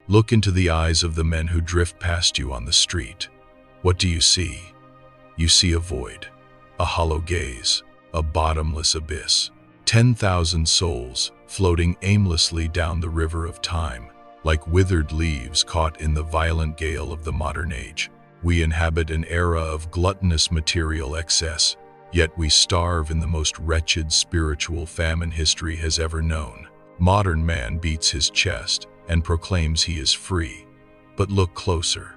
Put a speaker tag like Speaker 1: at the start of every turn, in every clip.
Speaker 1: Look into the eyes of the men who drift past you on the street. What do you see? You see a void, a hollow gaze, a bottomless abyss. 10,000 souls floating aimlessly down the river of time, like withered leaves caught in the violent gale of the modern age. We inhabit an era of gluttonous material excess, yet we starve in the most wretched spiritual famine history has ever known. Modern man beats his chest and proclaims he is free. But look closer.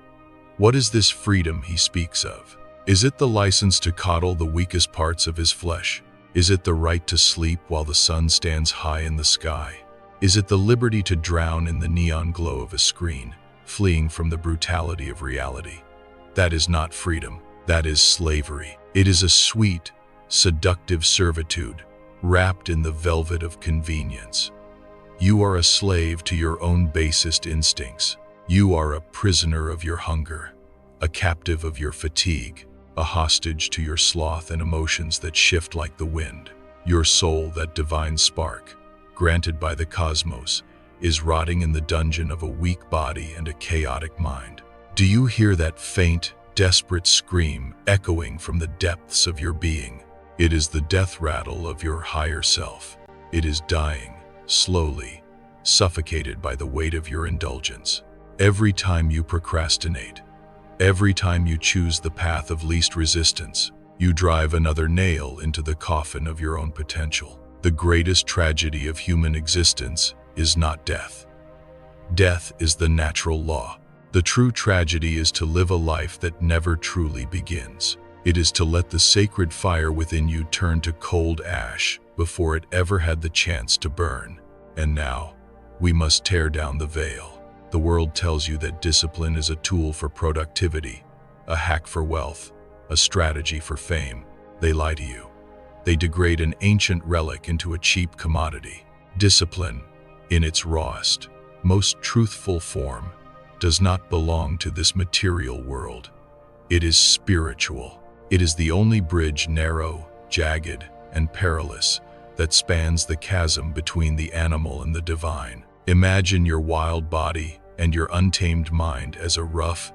Speaker 1: What is this freedom he speaks of? Is it the license to coddle the weakest parts of his flesh? Is it the right to sleep while the sun stands high in the sky? Is it the liberty to drown in the neon glow of a screen, fleeing from the brutality of reality? That is not freedom. That is slavery. It is a sweet, seductive servitude, wrapped in the velvet of convenience. You are a slave to your own basest instincts. You are a prisoner of your hunger, a captive of your fatigue, a hostage to your sloth and emotions that shift like the wind. Your soul, that divine spark, granted by the cosmos, is rotting in the dungeon of a weak body and a chaotic mind. Do you hear that faint, desperate scream echoing from the depths of your being? It is the death rattle of your higher self. It is dying, slowly, suffocated by the weight of your indulgence. Every time you procrastinate, every time you choose the path of least resistance, you drive another nail into the coffin of your own potential. The greatest tragedy of human existence is not death. Death is the natural law. The true tragedy is to live a life that never truly begins. It is to let the sacred fire within you turn to cold ash before it ever had the chance to burn. And now, we must tear down the veil. The world tells you that discipline is a tool for productivity, a hack for wealth, a strategy for fame. They lie to you. They degrade an ancient relic into a cheap commodity. Discipline, in its rawest, most truthful form, does not belong to this material world. It is spiritual. It is the only bridge, narrow, jagged, and perilous, that spans the chasm between the animal and the divine. Imagine your wild body and your untamed mind as a rough,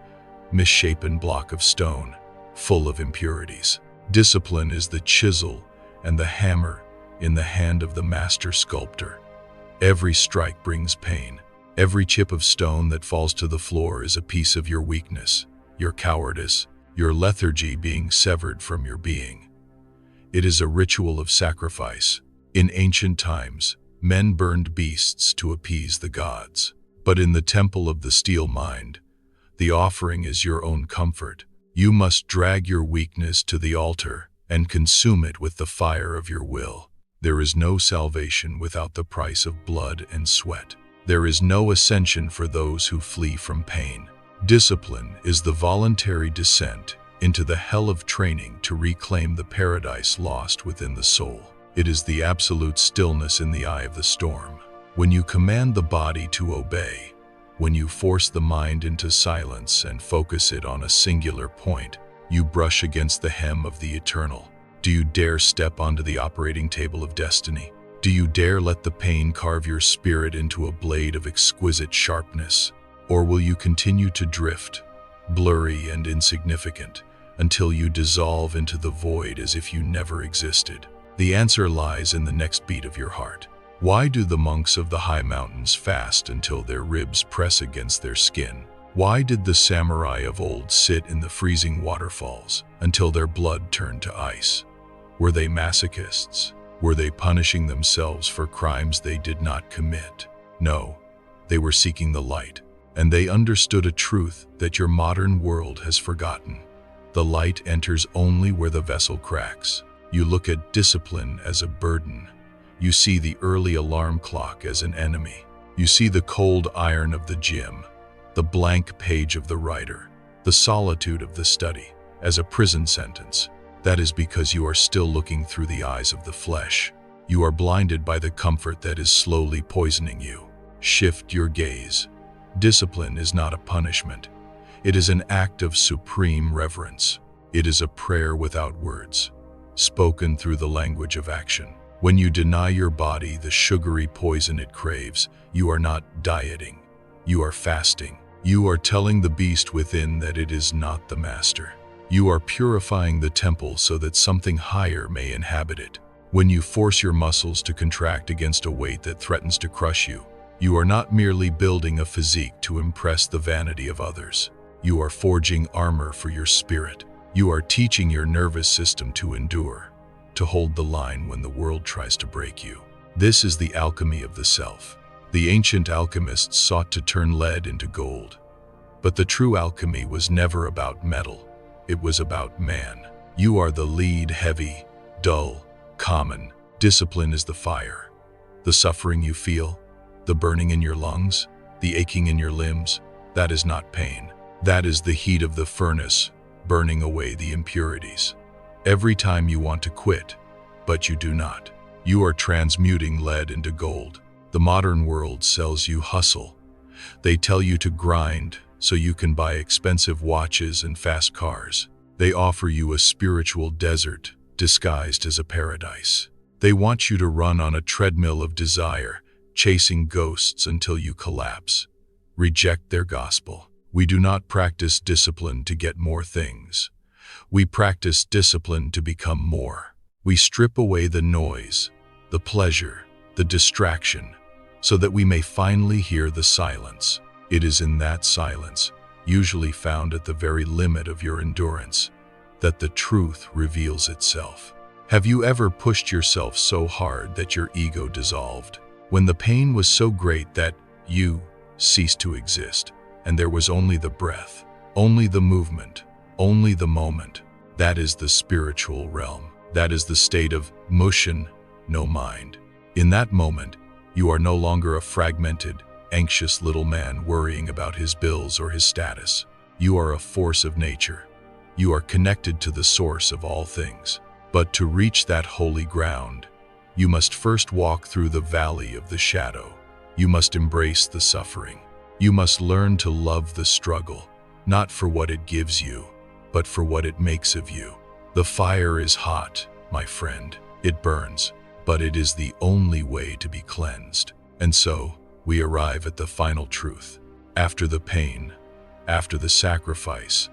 Speaker 1: misshapen block of stone, full of impurities. Discipline is the chisel and the hammer in the hand of the master sculptor. Every strike brings pain. Every chip of stone that falls to the floor is a piece of your weakness, your cowardice, your lethargy being severed from your being. It is a ritual of sacrifice. In ancient times, men burned beasts to appease the gods. But in the temple of the steel mind, the offering is your own comfort. You must drag your weakness to the altar and consume it with the fire of your will. There is no salvation without the price of blood and sweat. There is no ascension for those who flee from pain. Discipline is the voluntary descent into the hell of training to reclaim the paradise lost within the soul. It is the absolute stillness in the eye of the storm. When you command the body to obey, when you force the mind into silence and focus it on a singular point, you brush against the hem of the eternal. Do you dare step onto the operating table of destiny? Do you dare let the pain carve your spirit into a blade of exquisite sharpness? Or will you continue to drift, blurry and insignificant, until you dissolve into the void as if you never existed? The answer lies in the next beat of your heart. Why do the monks of the high mountains fast until their ribs press against their skin? Why did the samurai of old sit in the freezing waterfalls until their blood turned to ice? Were they masochists? Were they punishing themselves for crimes they did not commit? No, they were seeking the light, and they understood a truth that your modern world has forgotten. The light enters only where the vessel cracks. You look at discipline as a burden. You see the early alarm clock as an enemy. You see the cold iron of the gym, the blank page of the writer, the solitude of the study as a prison sentence. That is because you are still looking through the eyes of the flesh. You are blinded by the comfort that is slowly poisoning you. Shift your gaze. Discipline is not a punishment. It is an act of supreme reverence. It is a prayer without words, spoken through the language of action. When you deny your body the sugary poison it craves, you are not dieting. You are fasting. You are telling the beast within that it is not the master. You are purifying the temple so that something higher may inhabit it. When you force your muscles to contract against a weight that threatens to crush you, you are not merely building a physique to impress the vanity of others. You are forging armor for your spirit. You are teaching your nervous system to endure, to hold the line when the world tries to break you. This is the alchemy of the self. The ancient alchemists sought to turn lead into gold. But the true alchemy was never about metal. It was about man. You are the lead, heavy, dull, common. Discipline is the fire. The suffering you feel, the burning in your lungs, the aching in your limbs, that is not pain. That is the heat of the furnace, burning away the impurities. Every time you want to quit, but you do not, you are transmuting lead into gold. The modern world sells you hustle. They tell you to grind so you can buy expensive watches and fast cars. They offer you a spiritual desert disguised as a paradise. They want you to run on a treadmill of desire, chasing ghosts until you collapse. Reject their gospel. We do not practice discipline to get more things. We practice discipline to become more. We strip away the noise, the pleasure, the distraction, so that we may finally hear the silence. It is in that silence, usually found at the very limit of your endurance, that the truth reveals itself. Have you ever pushed yourself so hard that your ego dissolved? When the pain was so great that you ceased to exist, and there was only the breath, only the movement, only the moment. That is the spiritual realm. That is the state of motion, no mind. In that moment, you are no longer a fragmented, anxious little man worrying about his bills or his status. You are a force of nature. You are connected to the source of all things. But to reach that holy ground, you must first walk through the valley of the shadow. You must embrace the suffering. You must learn to love the struggle, not for what it gives you, but for what it makes of you. The fire is hot, my friend. It burns, but it is the only way to be cleansed. And so, we arrive at the final truth. After the pain, after the sacrifice,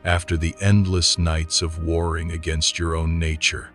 Speaker 1: after the endless nights of warring against your own nature,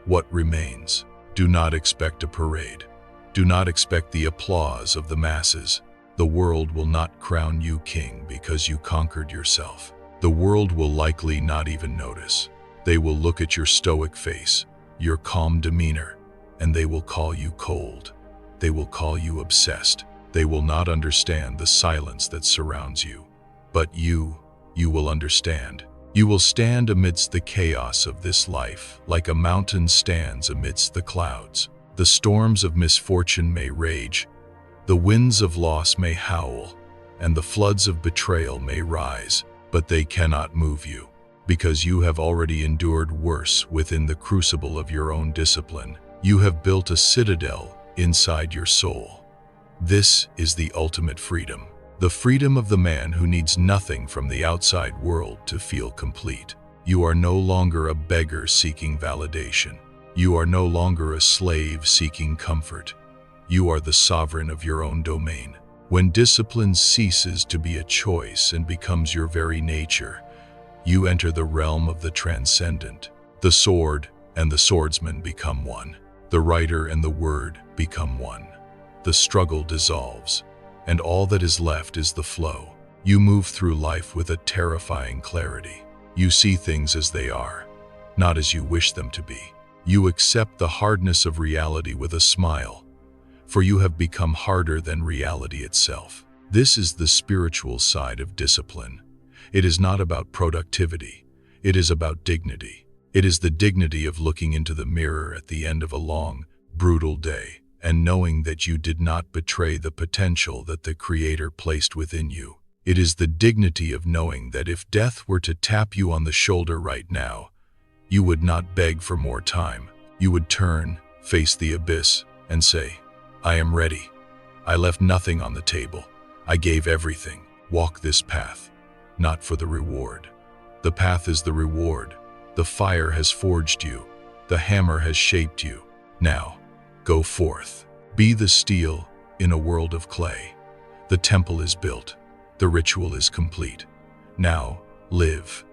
Speaker 1: what remains? Do not expect a parade. Do not expect the applause of the masses. The world will not crown you king because you conquered yourself. The world will likely not even notice. They will look at your stoic face, your calm demeanor, and they will call you cold. They will call you obsessed. They will not understand the silence that surrounds you. But you will understand. You will stand amidst the chaos of this life, like a mountain stands amidst the clouds. The storms of misfortune may rage, the winds of loss may howl, and the floods of betrayal may rise, but they cannot move you, because you have already endured worse within the crucible of your own discipline. You have built a citadel inside your soul. This is the ultimate freedom. The freedom of the man who needs nothing from the outside world to feel complete. You are no longer a beggar seeking validation. You are no longer a slave seeking comfort. You are the sovereign of your own domain. When discipline ceases to be a choice and becomes your very nature, you enter the realm of the transcendent. The sword and the swordsman become one. The writer and the word become one. The struggle dissolves, and all that is left is the flow. You move through life with a terrifying clarity. You see things as they are, not as you wish them to be. You accept the hardness of reality with a smile, for you have become harder than reality itself. This is the spiritual side of discipline. It is not about productivity. It is about dignity. It is the dignity of looking into the mirror at the end of a long, brutal day and knowing that you did not betray the potential that the Creator placed within you. It is the dignity of knowing that if death were to tap you on the shoulder right now, you would not beg for more time. You would turn, face the abyss, and say, I am ready. I left nothing on the table. I gave everything. Walk this path, not for the reward. The path is the reward. The fire has forged you. The hammer has shaped you. Now, go forth. Be the steel in a world of clay. The The temple is built. The ritual is complete. Now, live.